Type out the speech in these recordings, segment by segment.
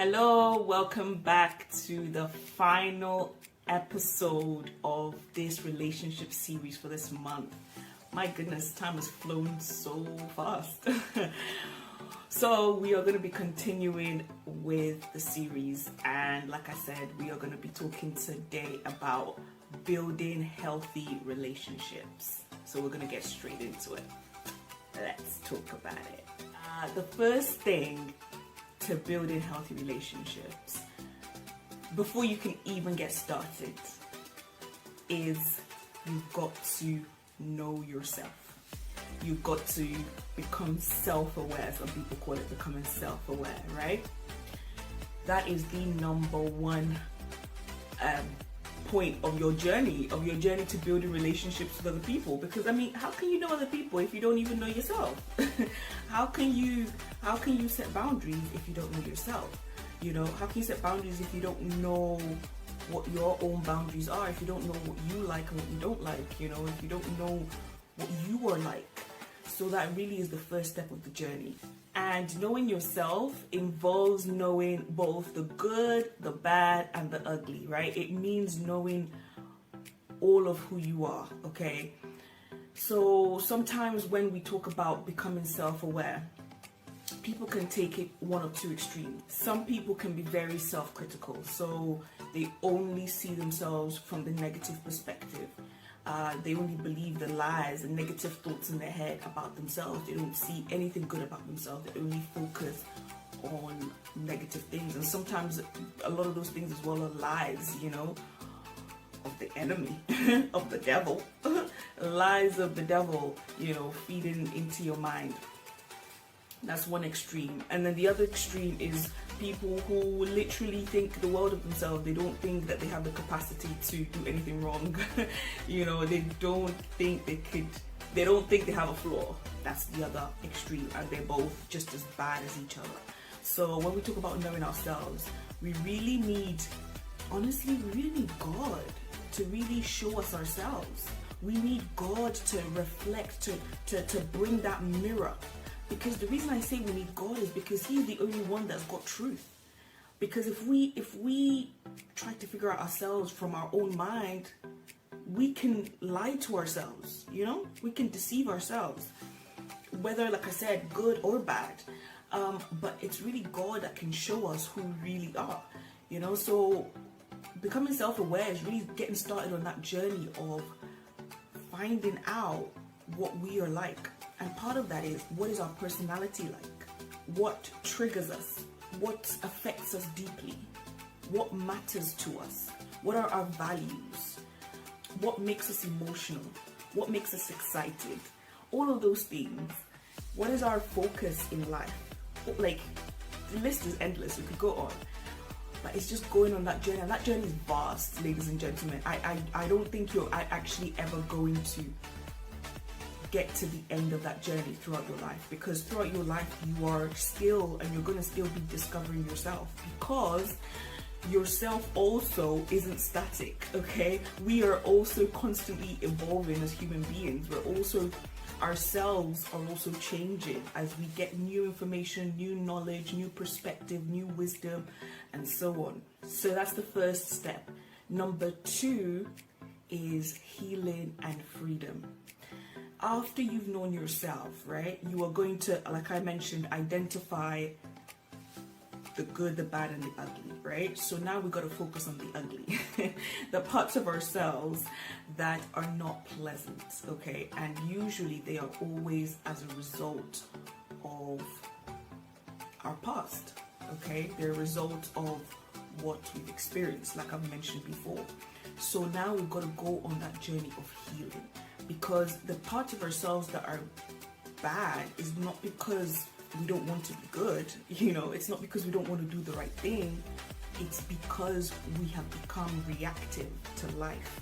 Hello, welcome back to the final episode of this relationship series for this month. My goodness, time has flown so fast. So we are going to be continuing with the series, and like I said, we are going to be talking today about building healthy relationships. So we're going to get straight into it. Let's talk about it. The first thing to building healthy relationships, before you can even get started, is you've got to know yourself. You've got to become self-aware. Some people call it becoming self-aware, right? That is the number one point of your journey to building relationships with other people. Because I mean, how can you know other people if you don't even know yourself? How can you set boundaries if you don't know yourself? You know, how can you set boundaries if you don't know what your own boundaries are, if you don't know what you like and what you don't like, you know, if you don't know what you are like? So that really is the first step of the journey. And knowing yourself involves knowing both the good, the bad, and the ugly, right? It means knowing all of who you are, okay? So sometimes when we talk about becoming self-aware, people can take it one of two extremes. Some people can be very self-critical, so they only see themselves from the negative perspective. They only believe the lies and negative thoughts in their head about themselves. They don't see anything good about themselves. They only focus on negative things. And sometimes a lot of those things as well are lies, you know, of the enemy, of the devil. Lies of the devil, you know, feeding into your mind. That's one extreme. And then the other extreme is people who literally think the world of themselves. They don't think that they have the capacity to do anything wrong. You know, they don't think they don't think they have a flaw. That's the other extreme, and they're both just as bad as each other. So when we talk about knowing ourselves, we really need God to really show us ourselves. We need God to reflect, to bring that mirror. Because the reason I say we need God is because He's the only one that's got truth. Because if we try to figure out ourselves from our own mind, we can lie to ourselves, you know? We can deceive ourselves. Whether, like I said, good or bad. But it's really God that can show us who we really are, you know? So becoming self-aware is really getting started on that journey of finding out what we are like. And part of that is, what is our personality like? What triggers us? What affects us deeply? What matters to us? What are our values? What makes us emotional? What makes us excited? All of those things. What is our focus in life? Like, the list is endless. We could go on. But it's just going on that journey. And that journey is vast, ladies and gentlemen. I don't think you're actually ever going to get to the end of that journey throughout your life, because throughout your life you are still, and you're going to still be discovering yourself, because yourself also isn't static, okay? We are also constantly evolving as human beings. Ourselves are also changing as we get new information, new knowledge, new perspective, new wisdom, and so on. So that's the first step. Number 2 is healing and freedom. After you've known yourself, right, you are going to, like I mentioned, identify the good, the bad, and the ugly, right? So now we've got to focus on the ugly, the parts of ourselves that are not pleasant, okay? And usually they are always as a result of our past, okay? They're a result of what we've experienced, like I've mentioned before. So now we've got to go on that journey of healing. Because the parts of ourselves that are bad is not because we don't want to be good, you know, it's not because we don't want to do the right thing, it's because we have become reactive to life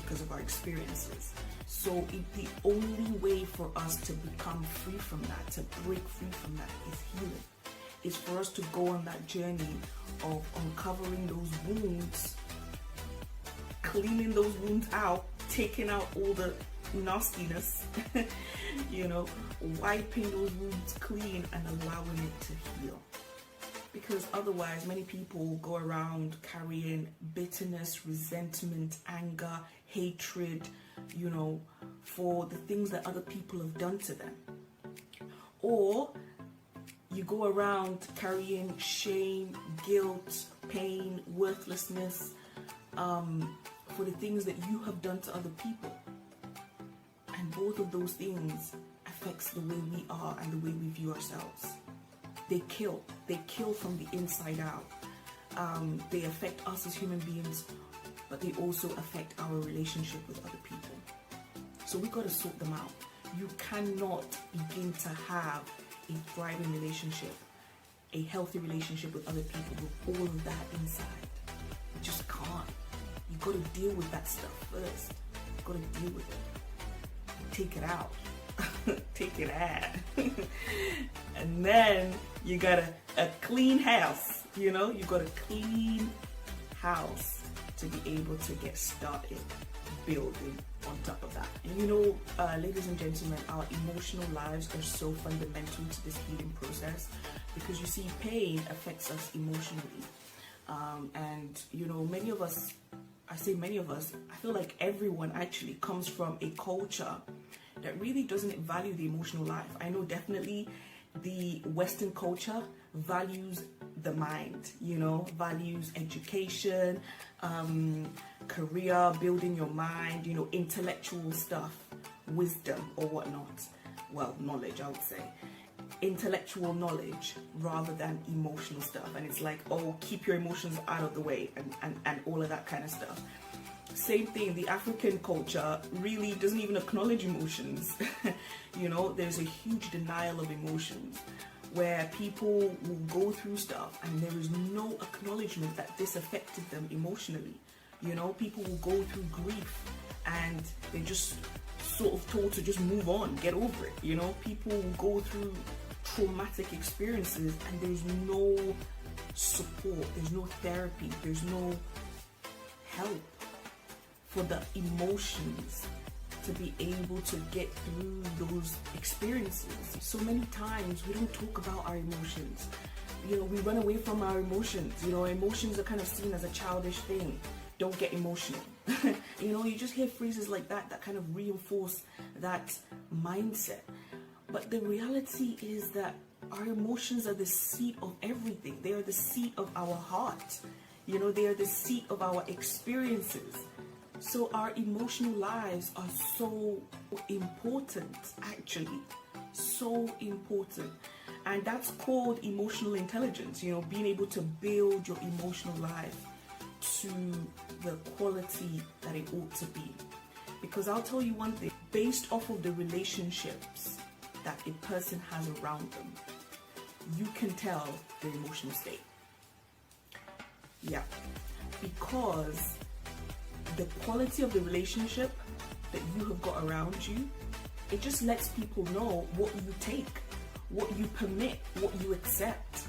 because of our experiences. So the only way for us to become free from that, to break free from that, is healing. Is for us to go on that journey of uncovering those wounds, cleaning those wounds out, taking out all the nastiness, you know, wiping those wounds clean and allowing it to heal. Because otherwise, many people go around carrying bitterness, resentment, anger, hatred, you know, for the things that other people have done to them. Or you go around carrying shame, guilt, pain, worthlessness, for the things that you have done to other people. And both of those things affects the way we are and the way we view ourselves. They kill from the inside out. They affect us as human beings, but they also affect our relationship with other people. So we got to sort them out. You cannot begin to have a thriving relationship, a healthy relationship with other people with all of that inside. You just can't. You got to deal with that stuff first. You got to deal with it. Take it out. Take it out. And then you got a clean house. You know, you got a clean house to be able to get started building on top of that. And you know, ladies and gentlemen, our emotional lives are so fundamental to this healing process, because you see, pain affects us emotionally. And you know, many of us, I say many of us, I feel like everyone actually comes from a culture that really doesn't value the emotional life. I know definitely the Western culture values the mind, you know, values education, career, building your mind, you know, intellectual stuff, wisdom or whatnot. Well, knowledge, I would say. Intellectual knowledge rather than emotional stuff. And it's like, oh, keep your emotions out of the way and all of that kind of stuff. Same thing, the African culture really doesn't even acknowledge emotions. You know, there's a huge denial of emotions where people will go through stuff and there is no acknowledgement that this affected them emotionally. You know, people will go through grief and they're just sort of told to just move on, get over it. You know, people will go through traumatic experiences and there's no support, there's no therapy, there's no help for the emotions to be able to get through those experiences. So many times we don't talk about our emotions. You know, we run away from our emotions. You know, emotions are kind of seen as a childish thing. Don't get emotional. You know, you just hear phrases like that that kind of reinforce that mindset. But the reality is that our emotions are the seat of everything. They are the seat of our heart. You know, they are the seat of our experiences. So our emotional lives are so important, actually, so important. And that's called emotional intelligence, you know, being able to build your emotional life to the quality that it ought to be. Because I'll tell you one thing, based off of the relationships that a person has around them, you can tell their emotional state. Yeah, because the quality of the relationship that you have got around you, it just lets people know what you take, what you permit, what you accept.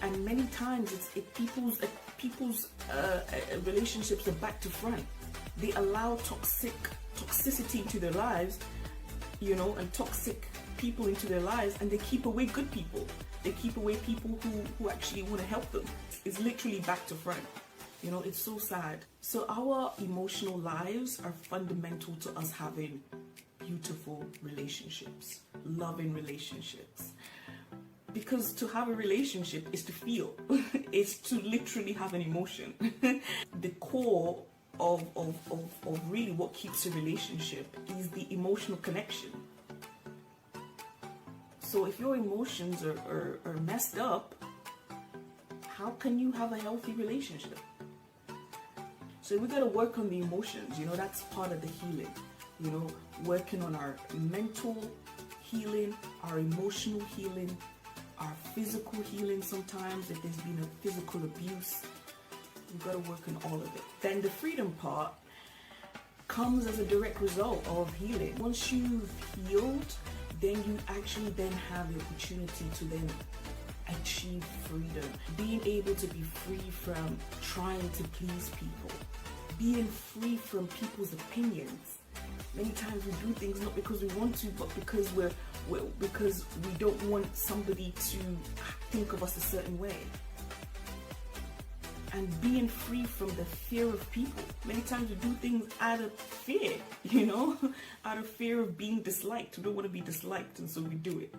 And many times people's relationships are back to front. They allow toxicity into their lives, you know, and toxic people into their lives, and they keep away good people. They keep away people who actually want to help them. It's literally back to front. You know, it's so sad. So our emotional lives are fundamental to us having beautiful relationships, loving relationships. Because to have a relationship is to feel. It's to literally have an emotion. The core of really what keeps a relationship is the emotional connection. So if your emotions are messed up, how can you have a healthy relationship? So we got to work on the emotions, you know, that's part of the healing, you know, working on our mental healing, our emotional healing, our physical healing sometimes, if there's been a physical abuse, we've got to work on all of it. Then the freedom part comes as a direct result of healing. Once you've healed, then you actually then have the opportunity to then achieve freedom, being able to be free from trying to please people, being free from people's opinions. Many times we do things not because we want to, but because because we don't want somebody think of us a certain way. And being free from the fear of people. Many times we do things out of fear, out of fear of being disliked. We don't want to be disliked, and so we do it.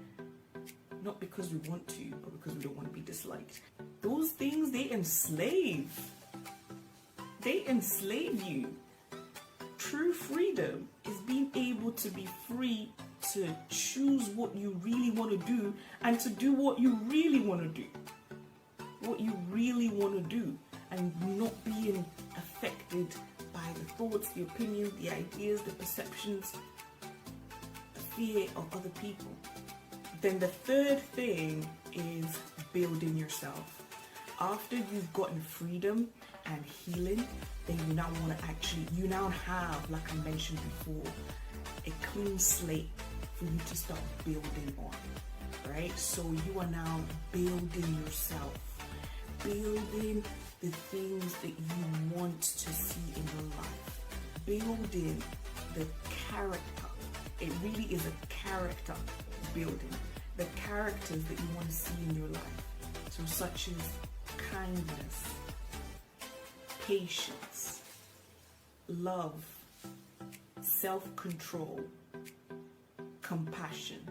Not because we want to, but because we don't want to be disliked. Those things, they enslave. They enslave you. True freedom is being able to be free to choose what you really want to do and to do what you really want to do. What you really want to do, and not being affected by the thoughts, the opinions, the ideas, the perceptions, the fear of other people. Then the third thing is building yourself. After you've gotten freedom and healing, then you now have, like I mentioned before, a clean slate for you to start building on, right? So you are now building yourself, building the things that you want to see in your life, building the character. It really is a character building, the characters that you want to see in your life. So such as kindness, patience, love, self-control, compassion,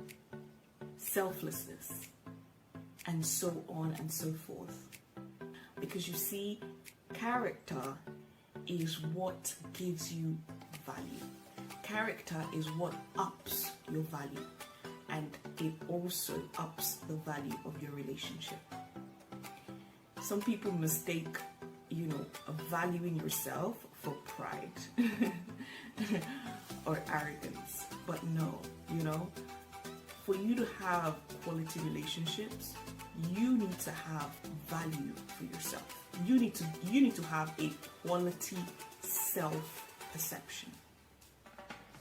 selflessness, and so on and so forth. Because you see, character is what gives you value. Character is what ups your value, and it also ups the value of your relationship. Some people mistake, valuing yourself for pride or arrogance. But no, for you to have quality relationships, you need to have value for yourself. You need to have a quality self-perception.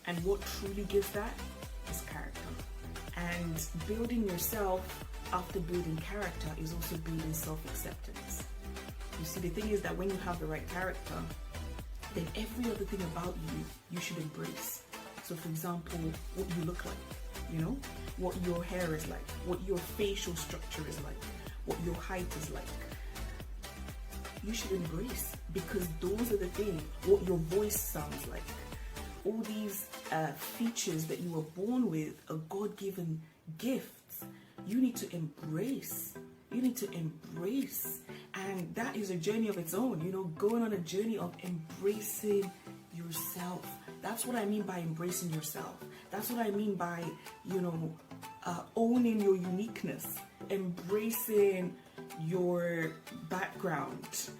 And what truly gives that is character. And building yourself after building character is also building self-acceptance. You see, the thing is that when you have the right character, then every other thing about you should embrace. So for example, what you look like, what your hair is like, what your facial structure is like, what your height is like. You should embrace, because those are the things, what your voice sounds like. All these features that you were born with are God-given gifts. You need to embrace. And that is a journey of its own, going on a journey of embracing yourself. That's what I mean by embracing yourself. That's what I mean by, owning your uniqueness, embracing your background,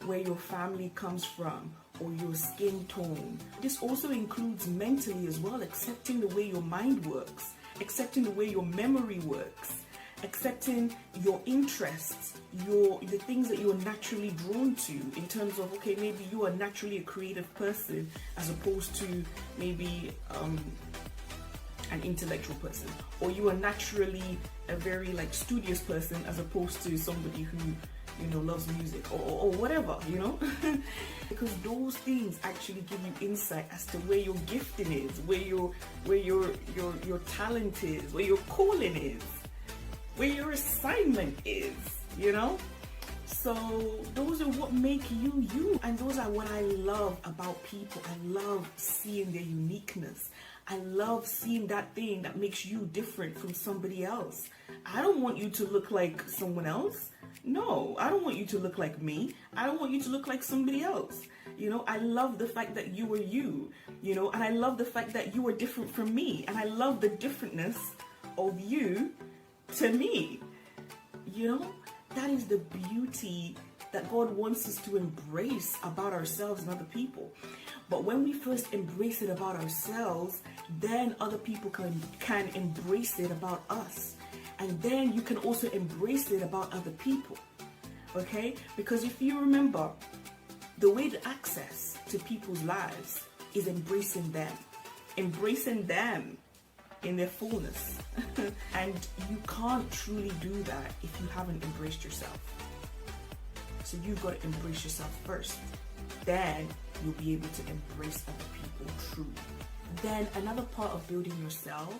where your family comes from, or your skin tone. This also includes mentally as well, accepting the way your mind works, accepting the way your memory works, accepting your interests, the things that you're naturally drawn to, in terms of, okay, maybe you are naturally a creative person as opposed to maybe an intellectual person, or you are naturally a very studious person as opposed to somebody who loves music or whatever, because those things actually give you insight as to where your gifting is, where your talent is, where your calling is, where your assignment is, So those are what make you you, and those are what I love about people. I love seeing their uniqueness. I love seeing that thing that makes you different from somebody else. I don't want you to look like someone else. No, I don't want you to look like me. I don't want you to look like somebody else. I love the fact that you are you, and I love the fact that you are different from me, and I love the differentness of you to me. That is the beauty that God wants us to embrace about ourselves and other people. But when we first embrace it about ourselves, then other people can embrace it about us. And then you can also embrace it about other people. Okay? Because if you remember, the way to access to people's lives is embracing them. Embracing them in their fullness. And you can't truly do that if you haven't embraced yourself. So you've got to embrace yourself first. Then you'll be able to embrace other people truly. Then another part of building yourself